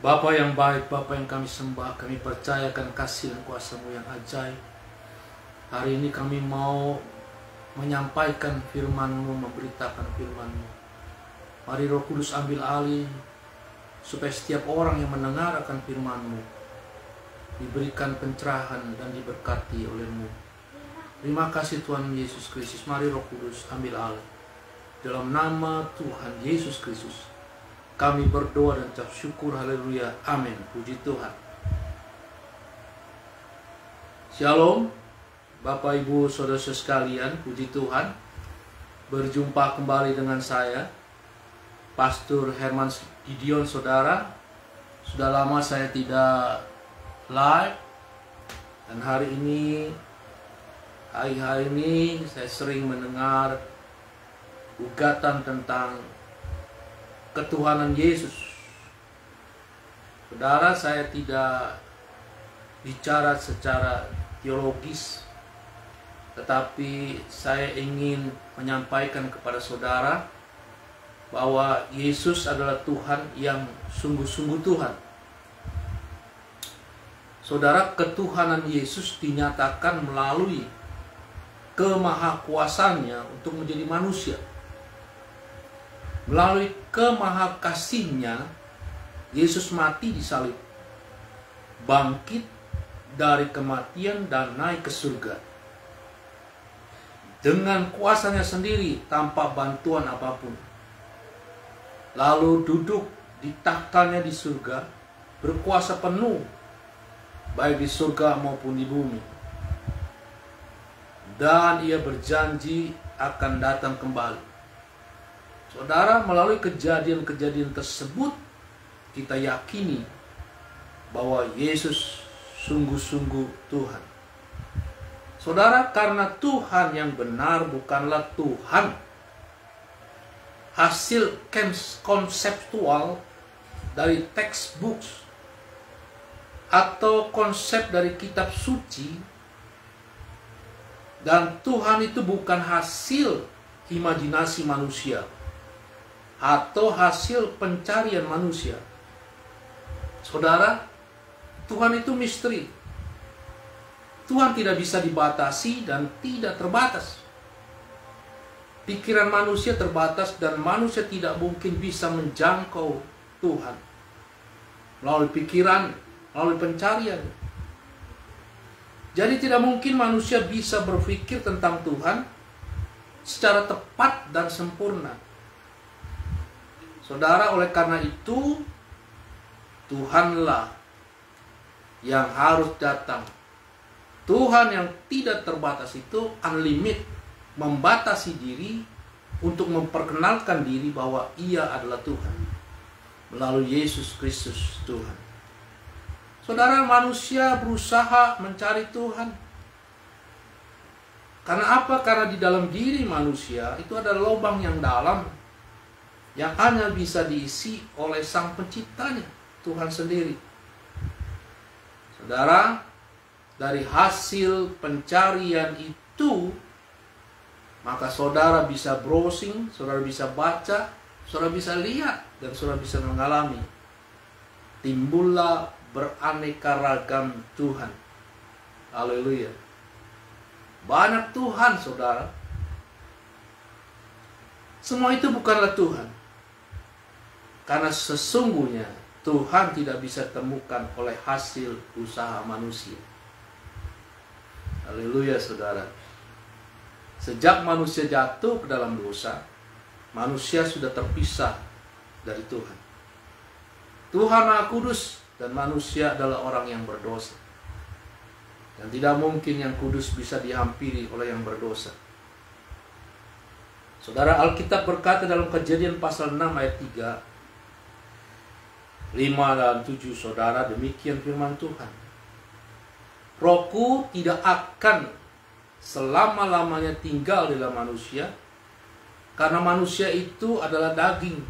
Bapa yang baik, Bapa yang kami sembah, kami percayakan kasih dan kuasa-Mu yang ajaib. Hari ini kami mau menyampaikan firman-Mu, memberitakan firman-Mu. Mari Roh Kudus ambil alih, supaya setiap orang yang mendengar akan firman-Mu diberikan pencerahan dan diberkati oleh-Mu. Terima kasih Tuhan Yesus Kristus. Mari Roh Kudus ambil alih. Dalam nama Tuhan Yesus Kristus kami berdoa dan ucap syukur. Haleluya. Amin. Puji Tuhan. Shalom Bapak Ibu Saudara sekalian, puji Tuhan. Berjumpa kembali dengan saya, Pastor Herman Gideon, saudara. Sudah lama saya tidak live, dan hari ini saya sering mendengar ugatan tentang ketuhanan Yesus. Saudara, saya tidak bicara secara teologis, tetapi saya ingin menyampaikan kepada saudara bahwa Yesus adalah Tuhan yang sungguh-sungguh Tuhan. Saudara, ketuhanan Yesus dinyatakan melalui kemahakuasaannya untuk menjadi manusia. Melalui kemahakasihnya, Yesus mati di salib, bangkit dari kematian dan naik ke surga. Dengan kuasanya sendiri tanpa bantuan apapun. Lalu duduk di tahtanya di surga, berkuasa penuh, baik di surga maupun di bumi. Dan ia berjanji akan datang kembali. Saudara, melalui kejadian-kejadian tersebut, kita yakini bahwa Yesus sungguh-sungguh Tuhan. Saudara, karena Tuhan yang benar bukanlah Tuhan hasil konseptual dari textbook atau konsep dari kitab suci, dan Tuhan itu bukan hasil imajinasi manusia atau hasil pencarian manusia. Saudara, Tuhan itu misteri. Tuhan tidak bisa dibatasi dan tidak terbatas. Pikiran manusia terbatas dan manusia tidak mungkin bisa menjangkau Tuhan melalui pikiran, melalui pencarian. Jadi tidak mungkin manusia bisa berpikir tentang Tuhan secara tepat dan sempurna. Saudara, oleh karena itu Tuhanlah yang harus datang. Tuhan yang tidak terbatas itu unlimited, membatasi diri untuk memperkenalkan diri bahwa Ia adalah Tuhan melalui Yesus Kristus Tuhan. Saudara, manusia berusaha mencari Tuhan. Karena apa? Karena di dalam diri manusia itu ada lubang yang dalam yang hanya bisa diisi oleh Sang Penciptanya, Tuhan sendiri. Saudara, dari hasil pencarian itu, maka saudara bisa browsing, saudara bisa baca, saudara bisa lihat, dan saudara bisa mengalami. Timbullah beraneka ragam Tuhan. Haleluya. Banyak Tuhan, saudara. Semua itu bukanlah Tuhan. Karena sesungguhnya Tuhan tidak bisa temukan oleh hasil usaha manusia. Haleluya, saudara. Sejak manusia jatuh ke dalam dosa, manusia sudah terpisah dari Tuhan. Tuhan Maha Kudus dan manusia adalah orang yang berdosa. Dan tidak mungkin yang kudus bisa dihampiri oleh yang berdosa. Saudara, Alkitab berkata dalam Kejadian pasal 6 ayat 3, 5 dan 7, saudara, demikian firman Tuhan. Rohku tidak akan selama-lamanya tinggal di dalam manusia, karena manusia itu adalah daging,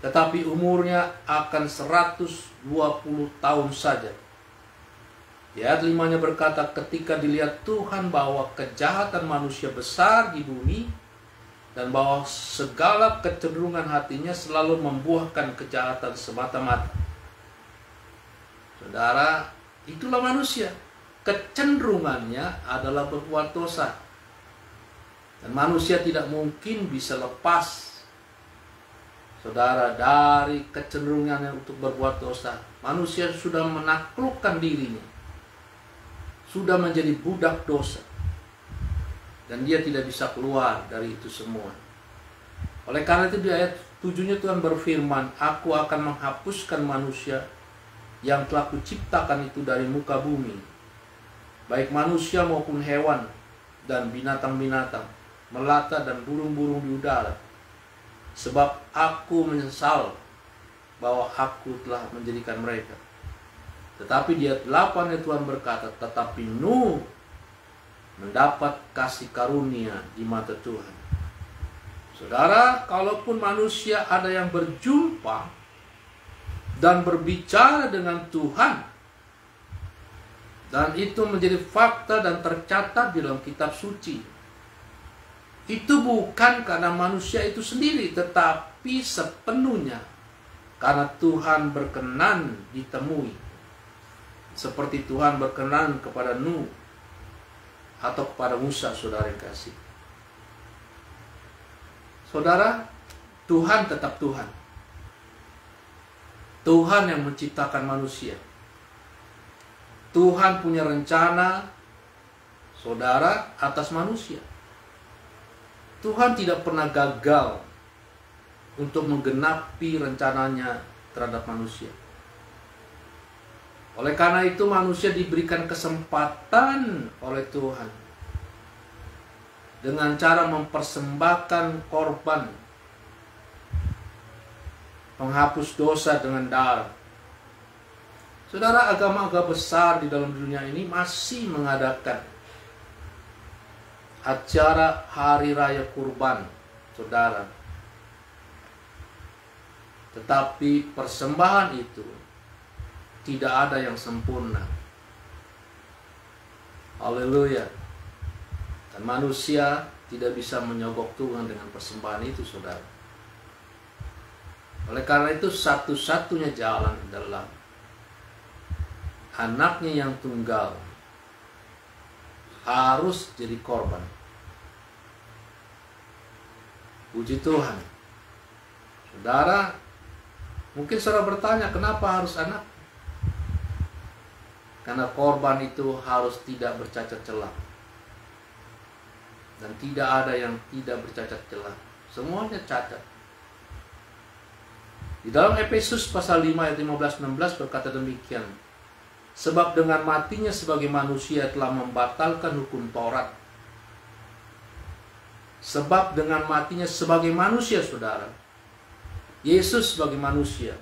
tetapi umurnya akan 120 tahun saja. Di ayat 5-nya berkata, ketika dilihat Tuhan bahwa kejahatan manusia besar di bumi, dan bahwa segala kecenderungan hatinya selalu membuahkan kejahatan semata-mata. Saudara, itulah manusia. Kecenderungannya adalah berbuat dosa. Dan manusia tidak mungkin bisa lepas, saudara, dari kecenderungannya untuk berbuat dosa. Manusia sudah menaklukkan dirinya, sudah menjadi budak dosa, dan dia tidak bisa keluar dari itu semua. Oleh karena itu di ayat 7-nya Tuhan berfirman, "Aku akan menghapuskan manusia yang telah kuciptakan itu dari muka bumi, baik manusia maupun hewan dan binatang-binatang, melata dan burung-burung di udara. Sebab aku menyesal bahwa aku telah menjadikan mereka." Tetapi di ayat 8 Tuhan berkata, "Tetapi Nuh mendapat kasih karunia di mata Tuhan." Saudara, kalaupun manusia ada yang berjumpa dan berbicara dengan Tuhan, dan itu menjadi fakta dan tercatat di dalam kitab suci, itu bukan karena manusia itu sendiri, tetapi sepenuhnya karena Tuhan berkenan ditemui. Seperti Tuhan berkenan kepada Nuh atau kepada Musa, saudara yang kasih. Saudara, Tuhan tetap Tuhan. Tuhan yang menciptakan manusia. Tuhan punya rencana, saudara, atas manusia. Tuhan tidak pernah gagal untuk menggenapi rencananya terhadap manusia. Oleh karena itu manusia diberikan kesempatan oleh Tuhan dengan cara mempersembahkan korban penghapus dosa dengan darah. Saudara, agama-agama besar di dalam dunia ini masih mengadakan acara hari raya kurban, saudara. Tetapi persembahan itu tidak ada yang sempurna. Haleluya. Dan manusia tidak bisa menyogok Tuhan dengan persembahan itu, saudara. Oleh karena itu satu-satunya jalan adalah anaknya yang tunggal harus jadi korban. Puji Tuhan. Saudara, mungkin saudara bertanya, kenapa harus anak? Karena korban itu harus tidak bercacat celah. Dan tidak ada yang tidak bercacat celah. Semuanya cacat. Di dalam Efesus pasal 5 ayat 15-16 berkata demikian. Sebab dengan matinya sebagai manusia telah membatalkan hukum Taurat. Sebab dengan matinya sebagai manusia, saudara, Yesus sebagai manusia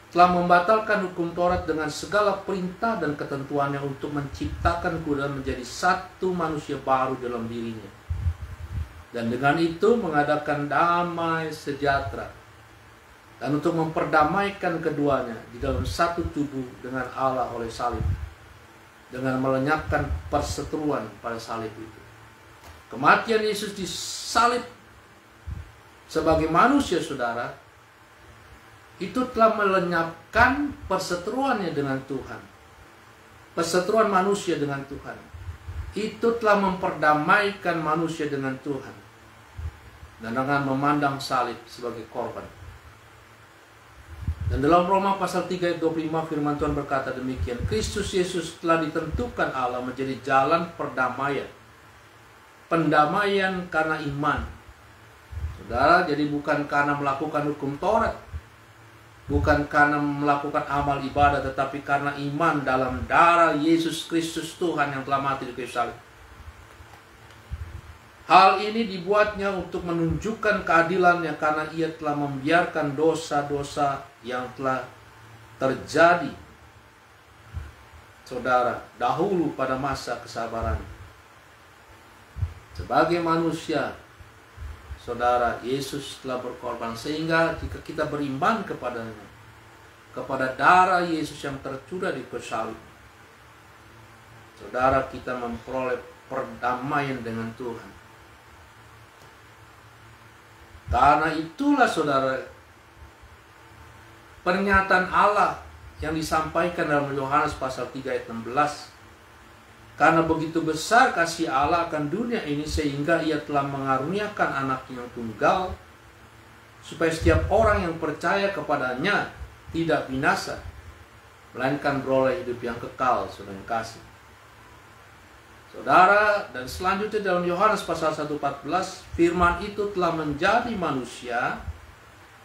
telah membatalkan hukum Taurat dengan segala perintah dan ketentuannya untuk menciptakan dan menjadi satu manusia baru dalam dirinya. Dan dengan itu mengadakan damai sejahtera. Dan untuk memperdamaikan keduanya di dalam satu tubuh dengan Allah oleh salib. Dengan melenyapkan perseteruan pada salib itu. Kematian Yesus di salib sebagai manusia, saudara, itu telah melenyapkan perseteruannya dengan Tuhan. Perseteruan manusia dengan Tuhan. Itu telah memperdamaikan manusia dengan Tuhan. Dan dengan memandang salib sebagai korban. Dan dalam Roma pasal 3 ayat 25 firman Tuhan berkata demikian. Kristus Yesus telah ditentukan Allah menjadi jalan perdamaian. Pendamaian karena iman. Saudara, jadi bukan karena melakukan hukum Taurat. Bukan karena melakukan amal ibadah, tetapi karena iman dalam darah Yesus Kristus Tuhan yang telah mati di kayu salib. Hal ini dibuatnya untuk menunjukkan keadilannya karena ia telah membiarkan dosa-dosa yang telah terjadi, saudara, dahulu pada masa kesabaran. Sebagai manusia, saudara, Yesus telah berkorban sehingga jika kita beriman kepadanya, kepada darah Yesus yang tercurah di kayu salib, saudara, kita memperoleh perdamaian dengan Tuhan. Karena itulah, saudara, pernyataan Allah yang disampaikan dalam Yohanes pasal 3 ayat 16. Karena begitu besar kasih Allah akan dunia ini sehingga ia telah mengaruniakan anak yang tunggal, supaya setiap orang yang percaya kepadanya tidak binasa, melainkan beroleh hidup yang kekal. Saudara yang kasih, saudara, dan selanjutnya dalam Yohanes pasal 1:14, firman itu telah menjadi manusia.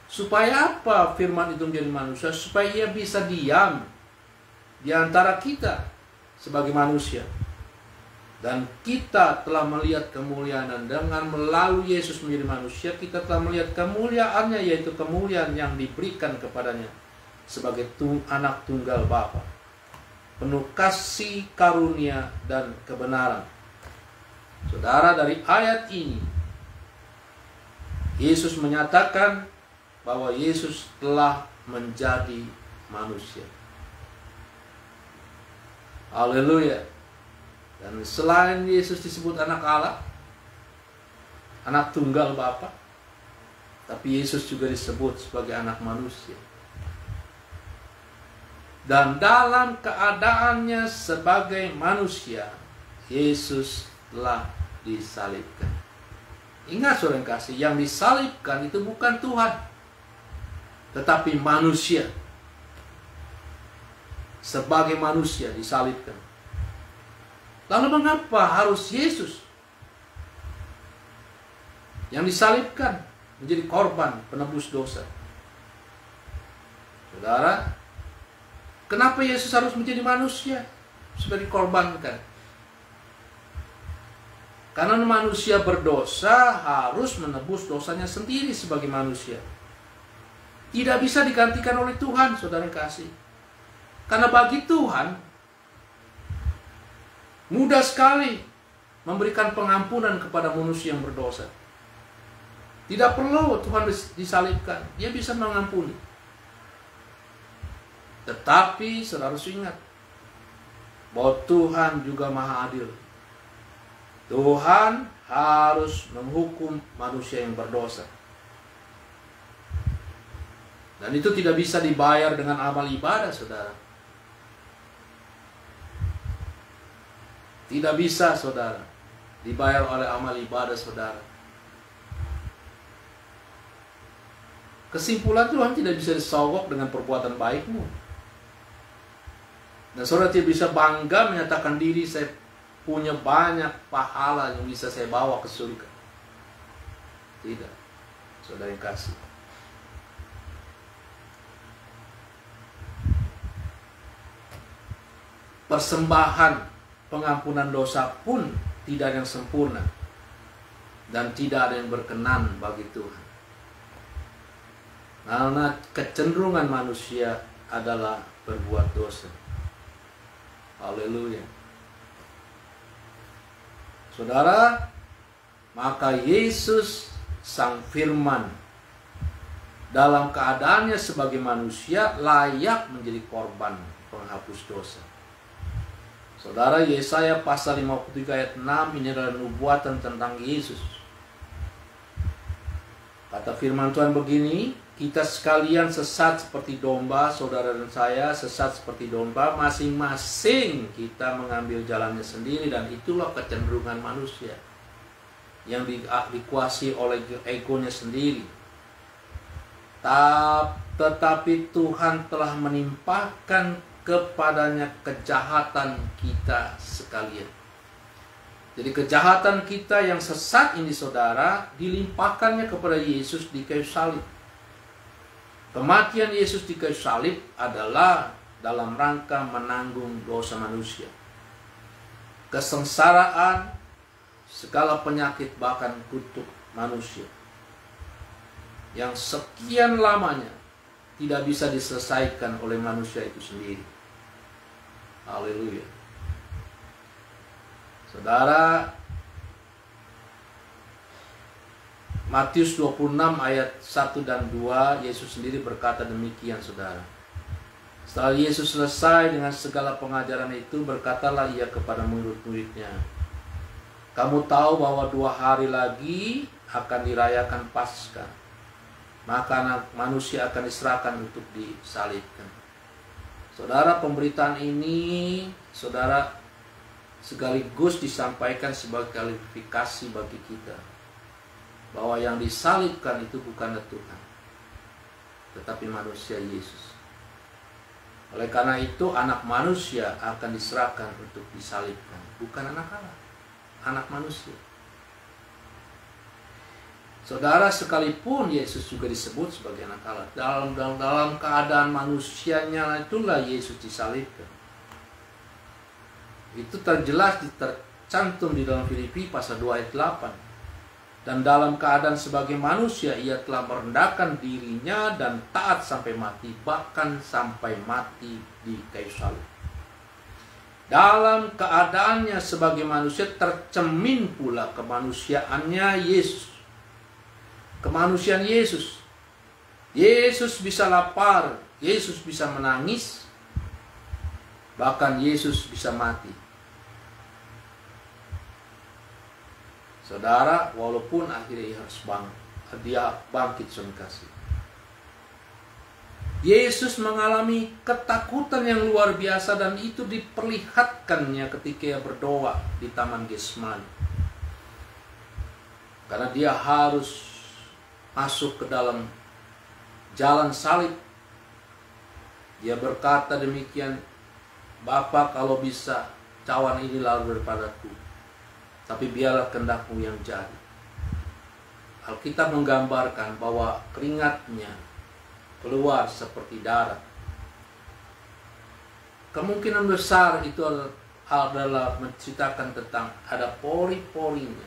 Supaya apa firman itu menjadi manusia? Supaya ia bisa diam di antara kita sebagai manusia. Dan kita telah melihat kemuliaan, dan dengan melalui Yesus menjadi manusia, kita telah melihat kemuliaannya, yaitu kemuliaan yang diberikan kepadanya sebagai anak tunggal Bapa, penuh kasih, karunia, dan kebenaran. Saudara, dari ayat ini Yesus menyatakan bahwa Yesus telah menjadi manusia. Haleluya. Dan selain Yesus disebut anak Allah, anak tunggal Bapa, tapi Yesus juga disebut sebagai anak manusia. Dan dalam keadaannya sebagai manusia, Yesus telah disalibkan. Ingat saudara yang kasih, yang disalibkan itu bukan Tuhan, tetapi manusia. Sebagai manusia disalibkan. Lalu mengapa harus Yesus yang disalibkan menjadi korban penebus dosa? Saudara, kenapa Yesus harus menjadi manusia supaya dikorbankan? Karena manusia berdosa harus menebus dosanya sendiri sebagai manusia. Tidak bisa digantikan oleh Tuhan, saudara kasih. Karena bagi Tuhan mudah sekali memberikan pengampunan kepada manusia yang berdosa. Tidak perlu Tuhan disalibkan, Dia bisa mengampuni. Tetapi saudara harus ingat bahwa Tuhan juga Maha Adil. Tuhan harus menghukum manusia yang berdosa. Dan itu tidak bisa dibayar dengan amal ibadah, saudara. Tidak bisa, saudara, dibayar oleh amal ibadah, saudara. Kesimpulan, Tuhan tidak bisa disogok dengan perbuatan baikmu. Dan saudara tidak bisa bangga menyatakan diri, saya punya banyak pahala yang bisa saya bawa ke surga. Tidak, saudara yang kasih. Persembahan pengampunan dosa pun tidak ada yang sempurna dan tidak ada yang berkenan bagi Tuhan. Karena kecenderungan manusia adalah berbuat dosa. Haleluya. Saudara, maka Yesus Sang Firman dalam keadaannya sebagai manusia layak menjadi korban penghapus dosa. Saudara, Yesaya pasal 53 ayat 6 ini adalah nubuatan tentang Yesus. Kata firman Tuhan begini, kita sekalian sesat seperti domba, saudara dan saya sesat seperti domba, masing-masing kita mengambil jalannya sendiri, dan itulah kecenderungan manusia yang dikuasai oleh egonya sendiri. Tetapi Tuhan telah menimpakan kepadanya kejahatan kita sekalian. Jadi kejahatan kita yang sesat ini, saudara, dilimpahkannya kepada Yesus di kayu salib. Kematian Yesus di kayu salib adalah dalam rangka menanggung dosa manusia. Kesengsaraan, segala penyakit, bahkan kutuk manusia yang sekian lamanya tidak bisa diselesaikan oleh manusia itu sendiri. Haleluya. Saudara, Matius 26 ayat 1 dan 2, Yesus sendiri berkata demikian, saudara. Setelah Yesus selesai dengan segala pengajaran itu, berkatalah ia kepada murid-muridnya, kamu tahu bahwa 2 hari lagi akan dirayakan Paskah. Maka anak manusia akan diserahkan untuk disalibkan. Saudara, pemberitaan ini saudara sekaligus disampaikan sebagai klarifikasi bagi kita bahwa yang disalibkan itu bukanlah Tuhan, tetapi manusia Yesus. Oleh karena itu anak manusia akan diserahkan untuk disalibkan, bukan anak Allah, anak manusia. Saudara, sekalipun Yesus juga disebut sebagai anak Allah, dalam keadaan manusianya itulah Yesus disalibkan. Itu terjelas tercantum di dalam Filipi pasal 2 ayat 8. Dan dalam keadaan sebagai manusia ia telah merendahkan dirinya dan taat sampai mati, bahkan sampai mati di kayu salib. Dalam keadaannya sebagai manusia tercermin pula kemanusiaannya Yesus. Kemanusiaan Yesus. Yesus bisa lapar, Yesus bisa menangis, bahkan Yesus bisa mati. Saudara, walaupun akhirnya dia bangkit saudara kasih. Yesus mengalami ketakutan yang luar biasa dan itu diperlihatkannya ketika ia berdoa di Taman Getsemani. Karena dia harus masuk ke dalam jalan salib. Dia berkata demikian, Bapa, kalau bisa cawan ini lalu daripadaku, tapi biarlah kehendak-Mu yang jadi. Alkitab menggambarkan bahwa keringatnya keluar seperti darah. Kemungkinan besar itu adalah menceritakan tentang ada pori-porinya,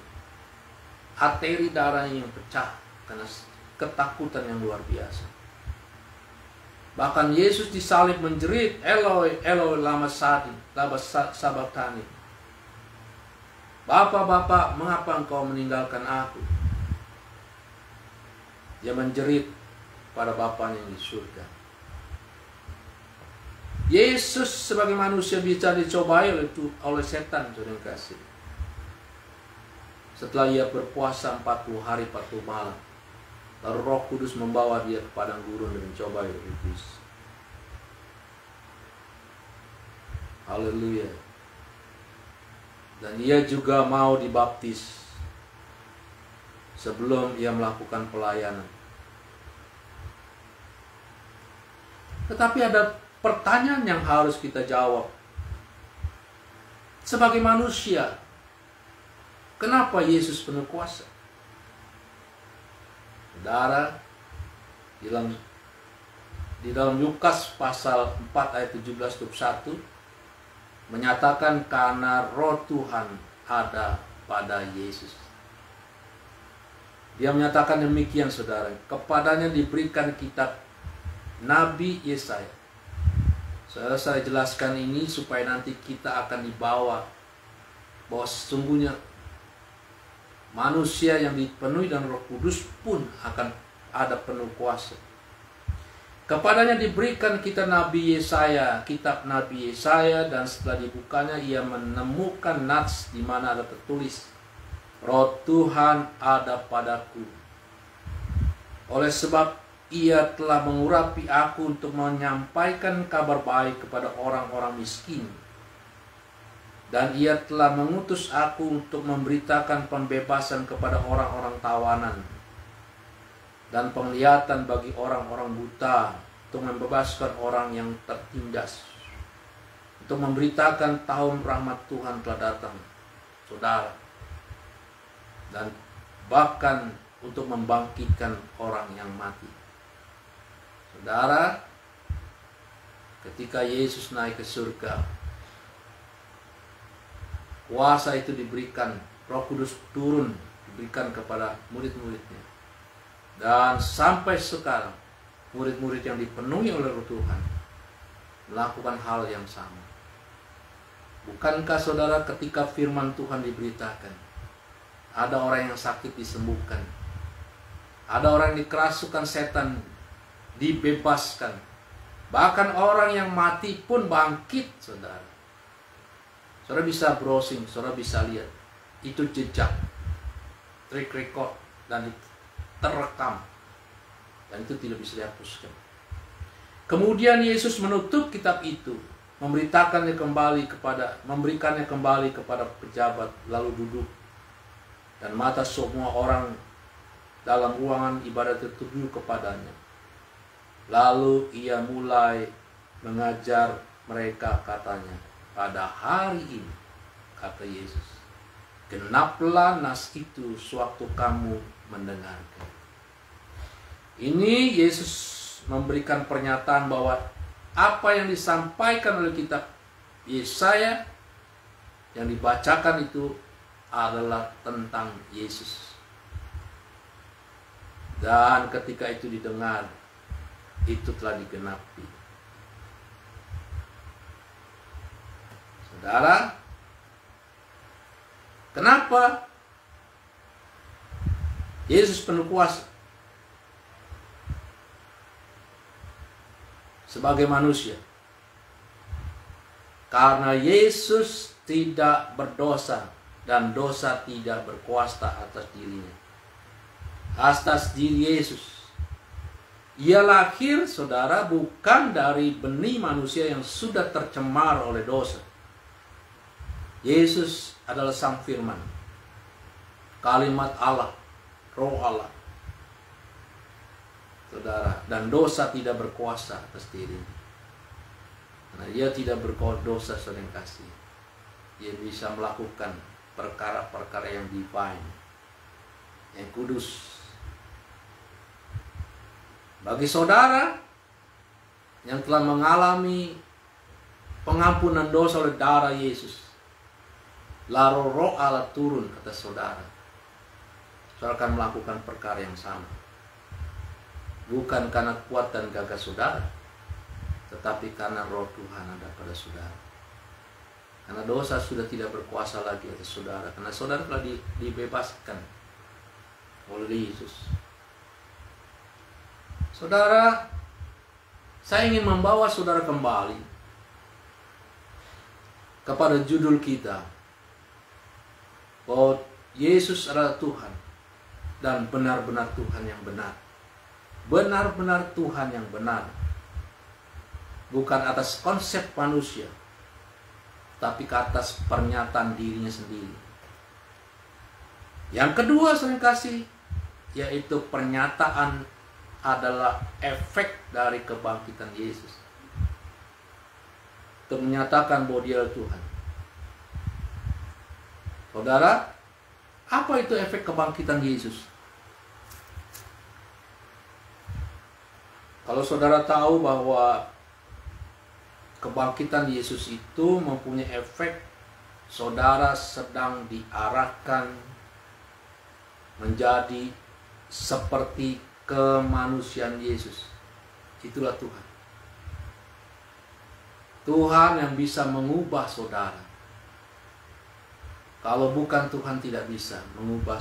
arteri darahnya yang pecah karena ketakutan yang luar biasa. Bahkan Yesus disalib menjerit, Eloi, Eloi, lama sabachthani. Bapa, mengapa Engkau meninggalkan aku? Dia menjerit pada Bapanya yang di surga. Yesus sebagai manusia bisa dicobai oleh setan, saudara kasih. Setelah ia berpuasa 40 hari 40 malam, lalu Roh Kudus membawa dia ke padang gurun dan mencobai oleh iblis. Haleluya. Dan ia juga mau dibaptis sebelum ia melakukan pelayanan. Tetapi ada pertanyaan yang harus kita jawab. Sebagai manusia, kenapa Yesus penuh kuasa? Saudara, di dalam Lukas pasal 4 ayat 17-21 menyatakan karena roh Tuhan ada pada Yesus. Dia menyatakan demikian, saudara, kepadanya diberikan kitab Nabi Yesaya. Saya jelaskan ini supaya nanti kita akan dibawa bahwa sesungguhnya manusia yang dipenuhi dengan Roh Kudus pun akan ada penuh kuasa. Kepadanya diberikan kitab Nabi Yesaya, dan setelah dibukanya ia menemukan nats di mana ada tertulis, Roh Tuhan ada padaku. Oleh sebab ia telah mengurapi aku untuk menyampaikan kabar baik kepada orang-orang miskin. Dan ia telah mengutus aku untuk memberitakan pembebasan kepada orang-orang tawanan dan penglihatan bagi orang-orang buta, untuk membebaskan orang yang tertindas, untuk memberitakan tahun rahmat Tuhan telah datang, saudara, dan bahkan untuk membangkitkan orang yang mati. Saudara, ketika Yesus naik ke surga, kuasa itu diberikan, Roh Kudus turun, diberikan kepada murid-muridnya. Dan sampai sekarang, murid-murid yang dipenuhi oleh Roh Tuhan melakukan hal yang sama. Bukankah saudara ketika firman Tuhan diberitakan, ada orang yang sakit disembuhkan, ada orang yang dikerasukan setan dibebaskan, bahkan orang yang mati pun bangkit, saudara. Saudara bisa browsing, saudara bisa lihat, itu jejak, track record, dan terekam, dan itu tidak bisa dihapuskan. Kemudian Yesus menutup kitab itu, memberikannya kembali kepada pejabat, lalu duduk. Dan mata semua orang dalam ruangan ibadat tertuju kepadanya. Lalu ia mulai mengajar mereka, katanya, pada hari ini, kata Yesus, genaplah nas itu sewaktu kamu mendengarkan. Ini Yesus memberikan pernyataan bahwa apa yang disampaikan oleh kitab Yesaya yang dibacakan itu adalah tentang Yesus. Dan ketika itu didengar, itu telah digenapi. Saudara, kenapa Yesus penuh kuasa? Sebagai manusia. Karena Yesus tidak berdosa dan dosa tidak berkuasa atas dirinya. Atas diri Yesus. Ia lahir, saudara, bukan dari benih manusia yang sudah tercemar oleh dosa. Yesus adalah Sang Firman, kalimat Allah, Roh Allah. Saudara, dan dosa tidak berkuasa atas dirinya. Karena dia tidak berdosa, saudara yang kasih. Dia bisa melakukan perkara-perkara yang divine, yang kudus. Bagi saudara yang telah mengalami pengampunan dosa oleh darah Yesus, lalu Roh Allah turun atas saudara, saudara akan melakukan perkara yang sama. Bukan karena kuat dan gagah saudara, tetapi karena Roh Tuhan ada pada saudara. Karena dosa sudah tidak berkuasa lagi atas saudara, karena saudara telah dibebaskan oleh Yesus. Saudara, saya ingin membawa saudara kembali kepada judul kita, bahwa Yesus adalah Tuhan dan benar-benar Tuhan yang benar. Benar-benar Tuhan yang benar. Bukan atas konsep manusia, tapi ke atas pernyataan dirinya sendiri. Yang kedua, saya kasih, yaitu pernyataan adalah efek dari kebangkitan Yesus. Untuk menyatakan bahwa dia adalah Tuhan. Saudara, apa itu efek kebangkitan Yesus? Kalau saudara tahu bahwa kebangkitan Yesus itu mempunyai efek, saudara sedang diarahkan menjadi seperti kemanusiaan Yesus. Itulah Tuhan. Tuhan yang bisa mengubah saudara. Kalau bukan Tuhan tidak bisa mengubah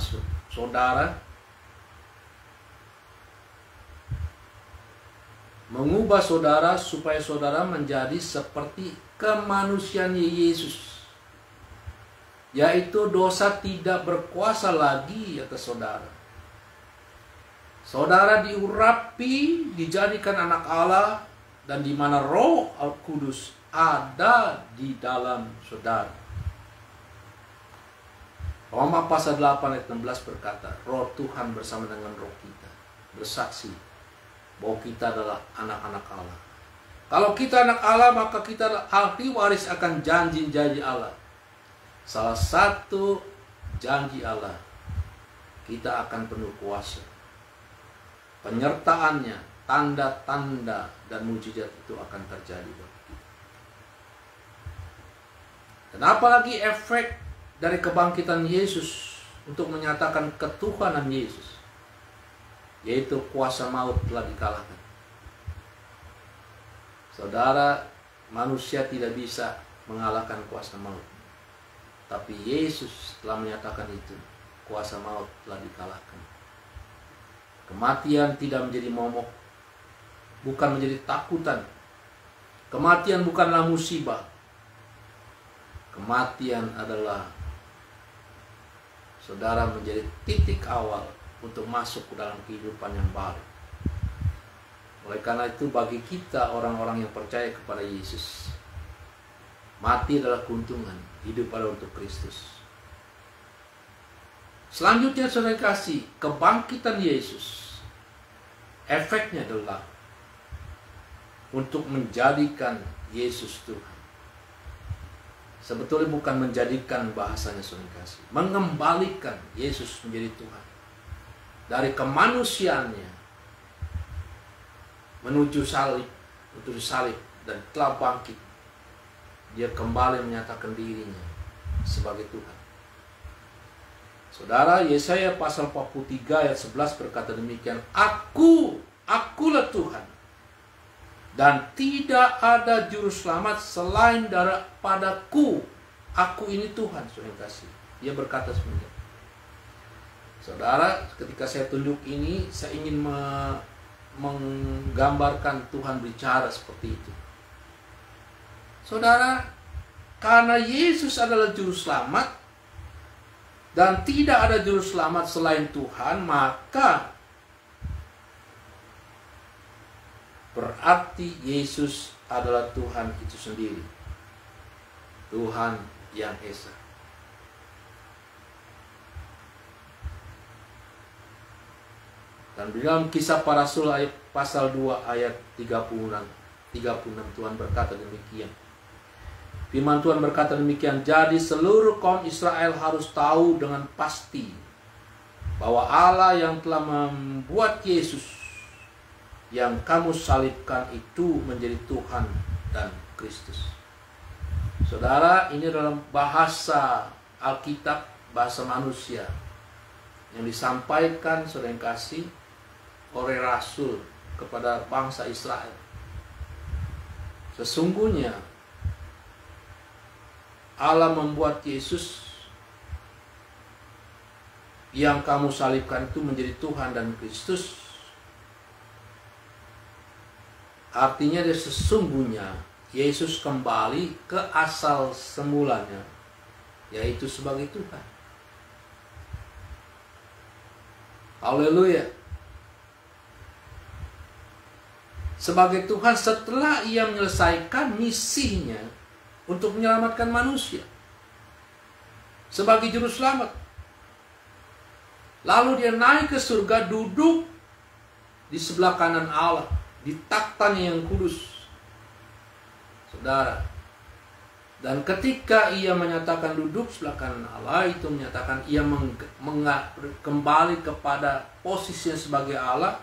saudara. Mengubah saudara supaya saudara menjadi seperti kemanusiaan Yesus. Yaitu dosa tidak berkuasa lagi atas saudara. Saudara diurapi, dijadikan anak Allah, dan di mana Roh Al-Kudus ada di dalam saudara. Roma pasal 8 ayat 16 berkata, Roh Tuhan bersama dengan roh kita bersaksi bahwa kita adalah anak-anak Allah. Kalau kita anak Allah, maka kita adalah ahli waris akan janji-janji Allah. Salah satu janji Allah, kita akan penuh kuasa. Penyertaannya, tanda-tanda dan mujizat itu akan terjadi bagi kita. Dan apalagi efek dari kebangkitan Yesus untuk menyatakan ketuhanan Yesus, yaitu kuasa maut telah dikalahkan. Saudara, manusia tidak bisa mengalahkan kuasa maut. Tapi Yesus telah menyatakan itu, kuasa maut telah dikalahkan. Kematian tidak menjadi momok, bukan menjadi takutan. Kematian bukanlah musibah. Kematian adalah saudara menjadi titik awal untuk masuk ke dalam kehidupan yang baru. Oleh karena itu bagi kita orang-orang yang percaya kepada Yesus, mati adalah keuntungan, hidup adalah untuk Kristus. Selanjutnya saudara kasih, kebangkitan Yesus, efeknya adalah untuk menjadikan Yesus Tuhan. Sebetulnya bukan menjadikan, bahasanya saudara kasih, mengembalikan Yesus menjadi Tuhan. Dari kemanusiaannya menuju salib dan telah bangkit, dia kembali menyatakan dirinya sebagai Tuhan. Saudara, Yesaya pasal 43 ayat 11 berkata demikian, Akulah Tuhan, dan tidak ada juru selamat selain daripadaku. Aku ini Tuhan, saudara kasih. Dia berkata sebenarnya. Saudara, ketika saya tunjuk ini, saya ingin menggambarkan Tuhan bicara seperti itu. Saudara, karena Yesus adalah juru selamat dan tidak ada juru selamat selain Tuhan, maka berarti Yesus adalah Tuhan itu sendiri. Tuhan yang Esa. Dan di dalam Kisah Para Rasul pasal 2 ayat 36 Tuhan berkata demikian. Firman Tuhan berkata demikian, jadi seluruh kaum Israel harus tahu dengan pasti bahwa Allah yang telah membuat Yesus yang kamu salibkan itu menjadi Tuhan dan Kristus. Saudara, ini dalam bahasa Alkitab, bahasa manusia yang disampaikan saudara yang kasih oleh Rasul kepada bangsa Israel. Sesungguhnya Allah membuat Yesus yang kamu salibkan itu menjadi Tuhan dan Kristus. Artinya dia sesungguhnya Yesus kembali ke asal semulanya, yaitu sebagai Tuhan. Haleluya. Sebagai Tuhan setelah ia menyelesaikan misinya untuk menyelamatkan manusia sebagai juru selamat. Lalu dia naik ke surga, duduk di sebelah kanan Allah, di taktanya yang kudus. Saudara, dan ketika ia menyatakan duduk sebelah kanan Allah, itu menyatakan ia kembali kepada posisinya sebagai Allah,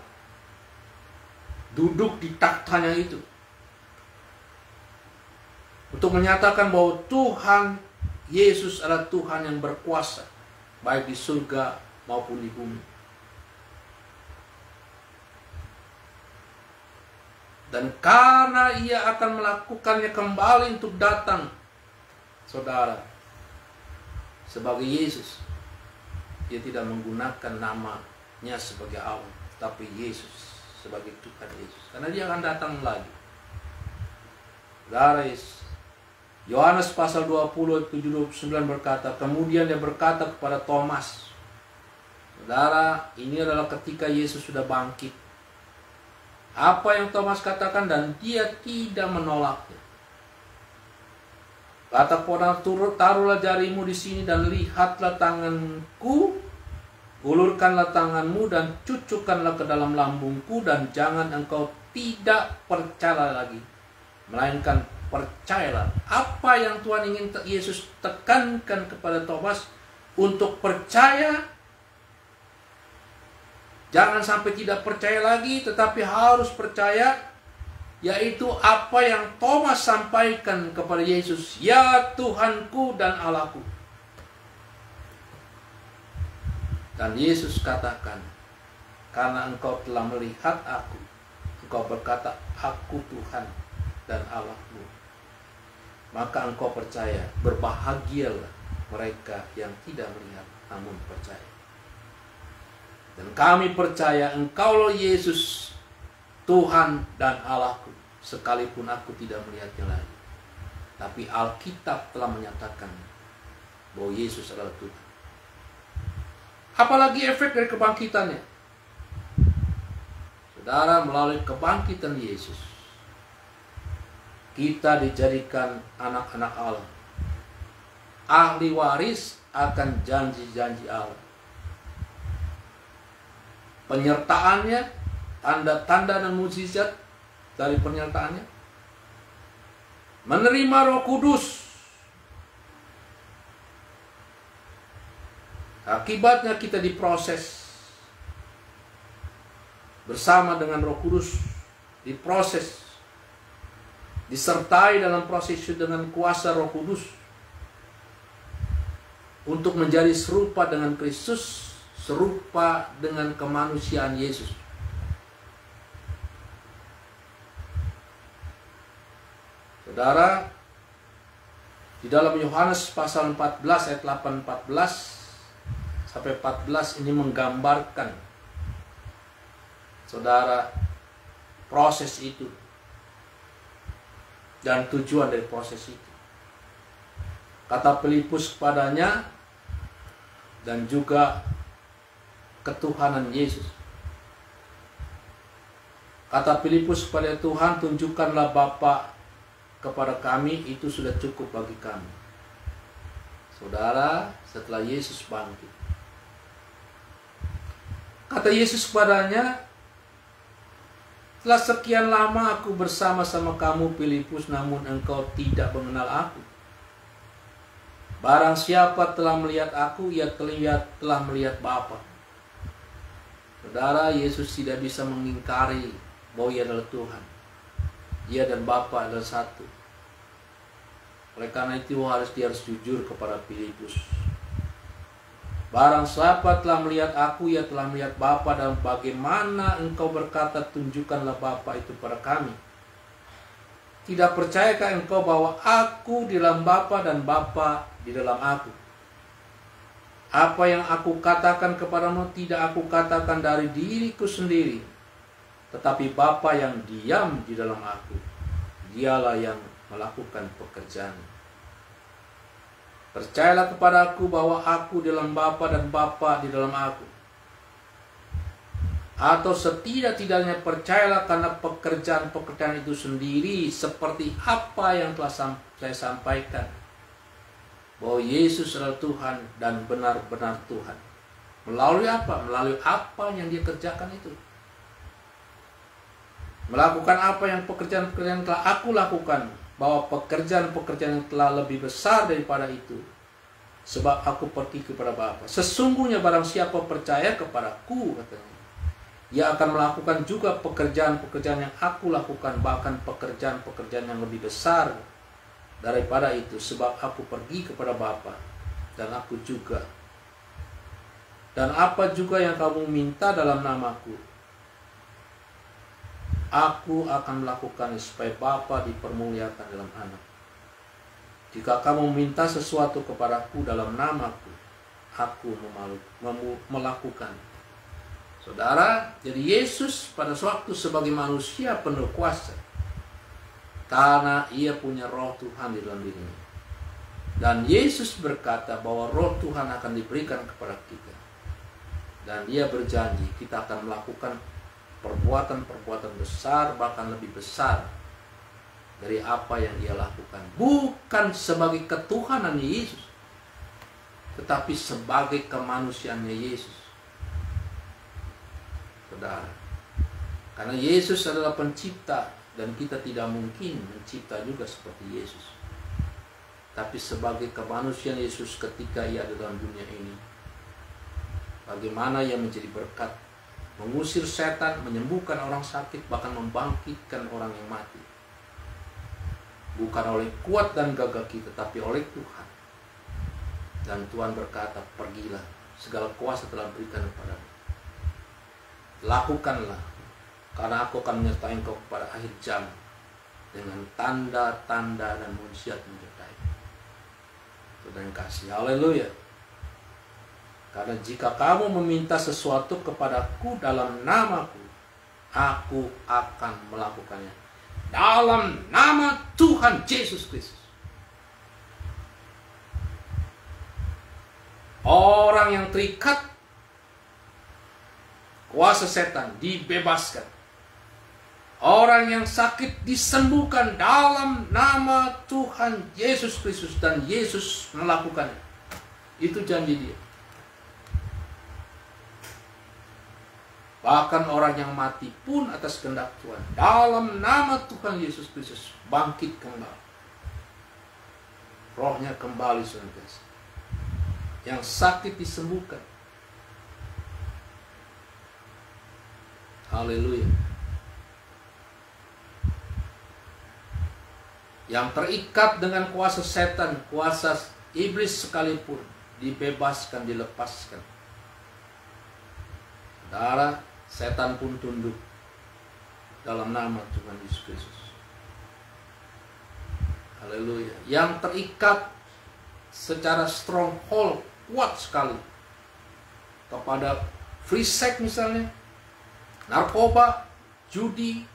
duduk di taktanya itu, untuk menyatakan bahwa Tuhan Yesus adalah Tuhan yang berkuasa, baik di surga maupun di bumi. Dan karena ia akan melakukannya kembali untuk datang, saudara, sebagai Yesus, dia tidak menggunakan namanya sebagai Allah, tapi Yesus sebagai Tuhan Yesus, karena dia akan datang lagi. Saudara, Yohanes pasal 20 79 berkata, kemudian dia berkata kepada Thomas, saudara, ini adalah ketika Yesus sudah bangkit. Apa yang Thomas katakan, dan dia tidak menolaknya. Kata Tuhan, taruhlah jarimu di sini dan lihatlah tanganku, ulurkanlah tanganmu dan cucukkanlah ke dalam lambungku, dan jangan engkau tidak percaya lagi, melainkan percayalah. Apa yang Tuhan ingin Yesus tekankan kepada Thomas untuk percaya. Jangan sampai tidak percaya lagi, tetapi harus percaya, yaitu apa yang Thomas sampaikan kepada Yesus, ya Tuhanku dan Allahku. Dan Yesus katakan, karena engkau telah melihat aku, engkau berkata, aku Tuhan dan Allahmu, maka engkau percaya. Berbahagialah mereka yang tidak melihat namun percaya. Dan kami percaya engkaulah Yesus, Tuhan dan Allahku, sekalipun aku tidak melihatnya lagi. Tapi Alkitab telah menyatakan bahwa Yesus adalah Tuhan. Apalagi efek dari kebangkitannya. Saudara, melalui kebangkitan Yesus, kita dijadikan anak-anak Allah, ahli waris akan janji-janji Allah. Penyertaannya, tanda-tanda dan mukjizat dari penyertaannya, menerima Roh Kudus. Akibatnya kita diproses bersama dengan Roh Kudus, diproses, disertai dalam proses itu dengan kuasa Roh Kudus untuk menjadi serupa dengan Kristus, serupa dengan kemanusiaan Yesus. Saudara, di dalam Yohanes pasal 14 ayat 8-14 sampai 14 ini menggambarkan, saudara, proses itu dan tujuan dari proses itu. Kata Filipus kepadanya dan juga ketuhanan Yesus. Kata Filipus kepada Tuhan, tunjukkanlah Bapa kepada kami, itu sudah cukup bagi kami. Saudara, setelah Yesus bangkit, kata Yesus kepadanya, telah sekian lama aku bersama-sama kamu Filipus, namun engkau tidak mengenal aku. Barang siapa telah melihat aku, ia telah melihat Bapa. Saudara, Yesus tidak bisa mengingkari bahwa ia adalah Tuhan. Ia dan Bapa adalah satu. Oleh karena itu dia harus jujur kepada Filipus. Barang siapa telah melihat aku, ia telah melihat Bapa, dan bagaimana engkau berkata, tunjukkanlah Bapa itu pada kami. Tidak percayakah engkau bahwa aku di dalam Bapa dan Bapa di dalam aku? Apa yang aku katakan kepadamu tidak aku katakan dari diriku sendiri, tetapi Bapa yang diam di dalam aku, dialah yang melakukan pekerjaan. Percayalah kepadaku bahwa aku di dalam Bapa dan Bapa di dalam aku. Atau setidak-tidaknya percayalah karena pekerjaan-pekerjaan itu sendiri seperti apa yang telah saya sampaikan. Bahwa Yesus adalah Tuhan dan benar-benar Tuhan. Melalui apa? Melalui apa yang dia kerjakan itu. Melakukan apa yang pekerjaan-pekerjaan yang telah aku lakukan. Bahwa pekerjaan-pekerjaan yang telah lebih besar daripada itu. Sebab aku pergi kepada Bapa. Sesungguhnya barang siapa percaya kepadaku, katanya, ia akan melakukan juga pekerjaan-pekerjaan yang aku lakukan. Bahkan pekerjaan-pekerjaan yang lebih besar daripada itu. Sebab aku pergi kepada Bapa. Dan aku juga. Dan apa juga yang kamu minta dalam namaku, aku akan melakukan supaya Bapa dipermuliakan dalam Anak. Jika kamu minta sesuatu kepadaku dalam namaku, aku melakukan. Saudara, jadi Yesus pada suatu sebagai manusia penuh kuasa, karena ia punya Roh Tuhan di dalam dirinya. Dan Yesus berkata bahwa Roh Tuhan akan diberikan kepada kita. Dan dia berjanji kita akan melakukan perbuatan-perbuatan besar, bahkan lebih besar dari apa yang dia lakukan. Bukan sebagai ketuhanan Yesus, tetapi sebagai kemanusiaannya Yesus. Saudara, karena Yesus adalah pencipta, dan kita tidak mungkin mencipta juga seperti Yesus. Tapi sebagai kemanusiaan Yesus ketika ia ada dalam dunia ini, bagaimana ia menjadi berkat, mengusir setan, menyembuhkan orang sakit, bahkan membangkitkan orang yang mati. Bukan oleh kuat dan gagah kita, tapi oleh Tuhan. Dan Tuhan berkata, pergilah, segala kuasa telah berikan kepadamu. Lakukanlah, karena aku akan menyertai engkau kepada akhir zaman dengan tanda-tanda dan mukjizat menyertai. Saudara yang kasih, haleluya. Karena jika kamu meminta sesuatu kepadaku dalam namaku, aku akan melakukannya. Dalam nama Tuhan Yesus Kristus. Orang yang terikat kuasa setan dibebaskan. Orang yang sakit disembuhkan dalam nama Tuhan Yesus Kristus, dan Yesus melakukannya. Itu janji dia. Bahkan orang yang mati pun atas kehendak Tuhan, dalam nama Tuhan Yesus Kristus, bangkit kembali. Rohnya kembali, saudara. Yang sakit disembuhkan. Haleluya. Yang terikat dengan kuasa setan, kuasa iblis sekalipun, dibebaskan, dilepaskan. Saudara, setan pun tunduk dalam nama Tuhan Yesus Kristus. Haleluya. Yang terikat secara stronghold, kuat sekali, kepada free sex misalnya, narkoba, judi,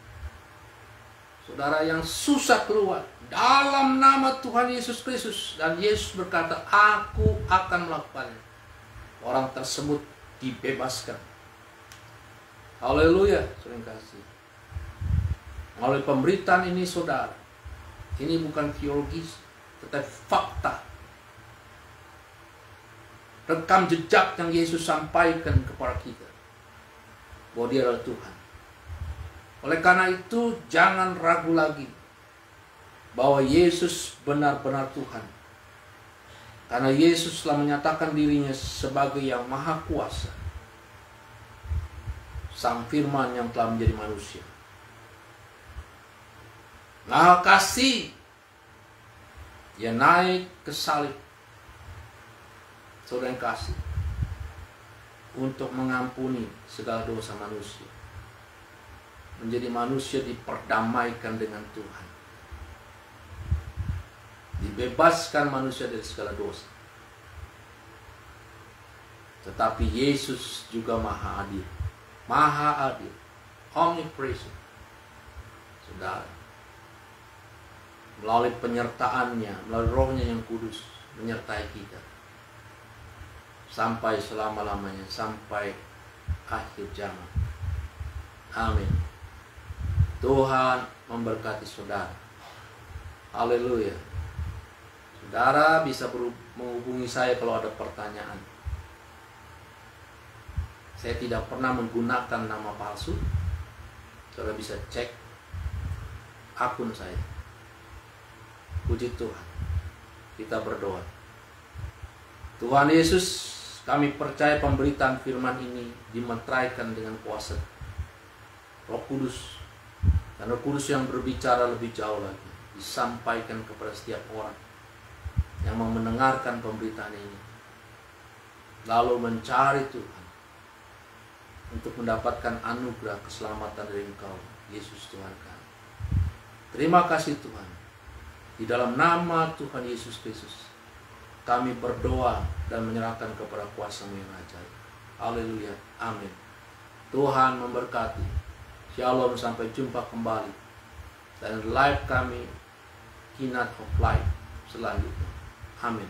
saudara, yang susah keluar, dalam nama Tuhan Yesus Kristus. Dan Yesus berkata, aku akan melakukannya. Orang tersebut dibebaskan. Haleluya, sering kasih. Melalui pemberitaan ini, saudara, ini bukan teologis, tetapi fakta. Rekam jejak yang Yesus sampaikan kepada kita, bahwa dia adalah Tuhan. Oleh karena itu, jangan ragu lagi bahwa Yesus benar-benar Tuhan. Karena Yesus telah menyatakan dirinya sebagai yang maha kuasa, Sang Firman yang telah menjadi manusia. Maha kasih, dia naik ke salib, saudara yang kasih, untuk mengampuni segala dosa manusia. Menjadi manusia diperdamaikan dengan Tuhan. Dibebaskan manusia dari segala dosa. Tetapi Yesus juga maha adil. Maha adil. Omnipresent. Saudara, melalui penyertaannya, melalui rohnya yang kudus, menyertai kita. Sampai selama-lamanya, sampai akhir zaman. Amin. Tuhan memberkati saudara. Haleluya. Saudara bisa menghubungi saya kalau ada pertanyaan. Saya tidak pernah menggunakan nama palsu. Saudara bisa cek akun saya. Puji Tuhan. Kita berdoa. Tuhan Yesus, kami percaya pemberitaan firman ini dimeteraikan dengan kuasa Roh Kudus. Dan Roh Kudus yang berbicara lebih jauh lagi, disampaikan kepada setiap orang yang mau mendengarkan pemberitaan ini, lalu mencari Tuhan untuk mendapatkan anugerah keselamatan dari Engkau, Yesus Tuhan kami. Terima kasih Tuhan. Di dalam nama Tuhan Yesus Kristus, kami berdoa dan menyerahkan kepada kuasa-Mu yang ajaib. Haleluya. Amin. Tuhan memberkati. Shalom, sampai jumpa kembali dan live kami Kinat of Life selanjutnya. Amin.